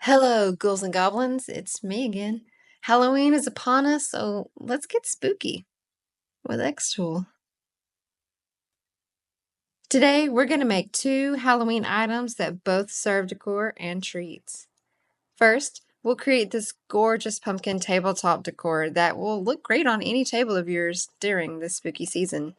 Hello, ghouls and goblins. It's me again. Halloween is upon us, so let's get spooky with xTool. Today, we're going to make two Halloween items that both serve decor and treats. First, we'll create this gorgeous pumpkin tabletop decor that will look great on any table of yours during this spooky season.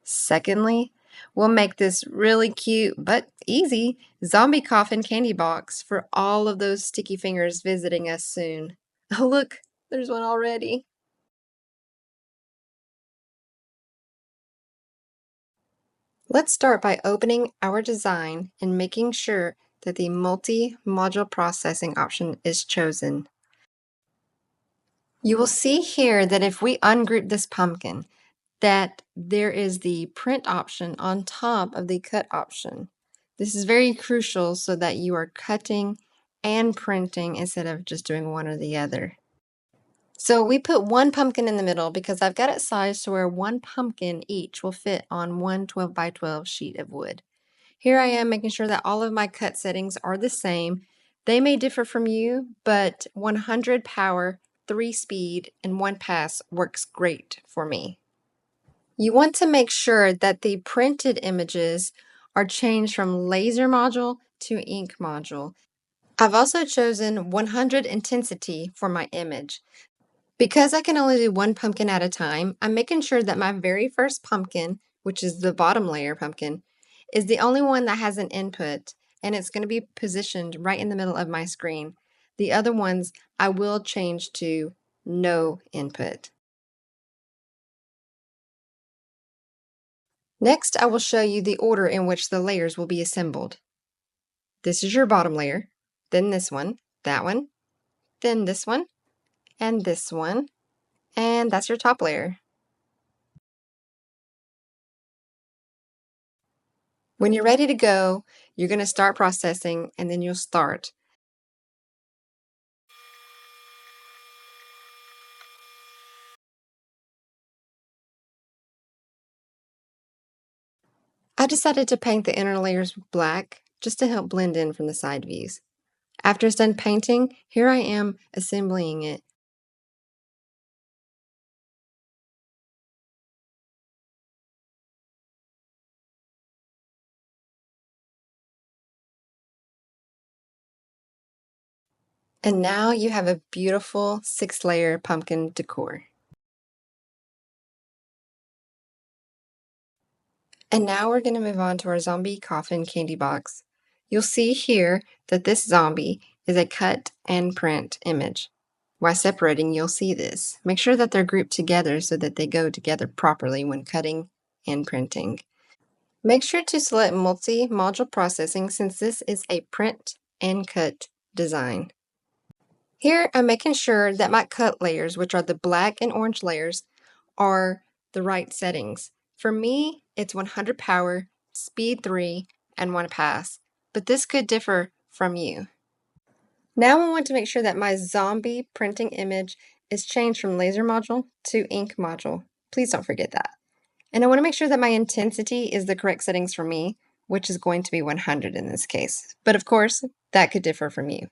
Secondly, we'll make this really cute but easy zombie coffin candy box for all of those sticky fingers visiting us soon. Oh, look, there's one already. Let's start by opening our design and making sure that the multi-module processing option is chosen. You will see here that if we ungroup this pumpkin, that there is the print option on top of the cut option. This is very crucial so that you are cutting and printing instead of just doing one or the other. So we put one pumpkin in the middle because I've got it sized to where one pumpkin each will fit on one 12 by 12 sheet of wood. Here I am making sure that all of my cut settings are the same. They may differ from you, but 100 power, 3 speed, and 1 pass works great for me. You want to make sure that the printed images are changed from laser module to ink module. I've also chosen 100 intensity for my image. Because I can only do one pumpkin at a time, I'm making sure that my very first pumpkin, which is the bottom layer pumpkin, is the only one that has an input, and it's going to be positioned right in the middle of my screen. The other ones I will change to no input. Next, I will show you the order in which the layers will be assembled. This is your bottom layer, then this one, that one, then this one, and this one, and that's your top layer. When you're ready to go, you're going to start processing and then you'll start. I decided to paint the inner layers black just to help blend in from the side views. After it's done painting, here I am assembling it. And now you have a beautiful 6-layer pumpkin decor. And now we're going to move on to our zombie coffin candy box. You'll see here that this zombie is a cut and print image. While separating, you'll see this. Make sure that they're grouped together so that they go together properly when cutting and printing. Make sure to select multi-module processing since this is a print and cut design. Here I'm making sure that my cut layers, which are the black and orange layers, are the right settings. For me, it's 100 power, speed 3, and 1 pass, but this could differ from you. Now I want to make sure that my zombie printing image is changed from laser module to ink module. Please don't forget that. And I want to make sure that my intensity is the correct settings for me, which is going to be 100 in this case. But of course, that could differ from you.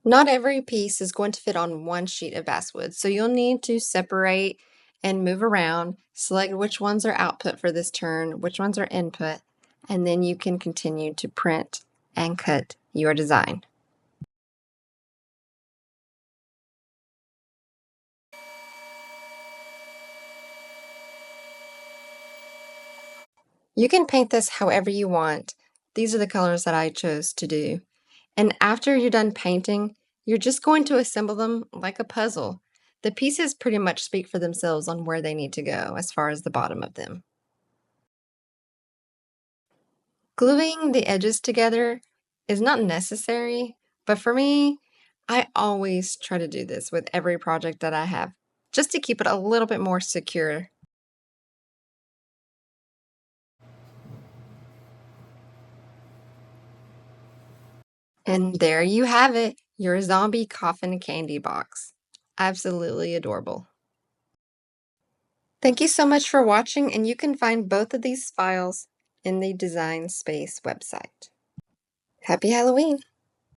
Not every piece is going to fit on one sheet of basswood, so you'll need to separate and move around, select which ones are output for this turn, which ones are input, and then you can continue to print and cut your design. You can paint this however you want. These are the colors that I chose to do. And after you're done painting, you're just going to assemble them like a puzzle. The pieces pretty much speak for themselves on where they need to go as far as the bottom of them. Gluing the edges together is not necessary, but for me, I always try to do this with every project that I have, just to keep it a little bit more secure. And there you have it, your zombie coffin candy box. Absolutely adorable. Thank you so much for watching, and you can find both of these files in the Design Space website. Happy Halloween!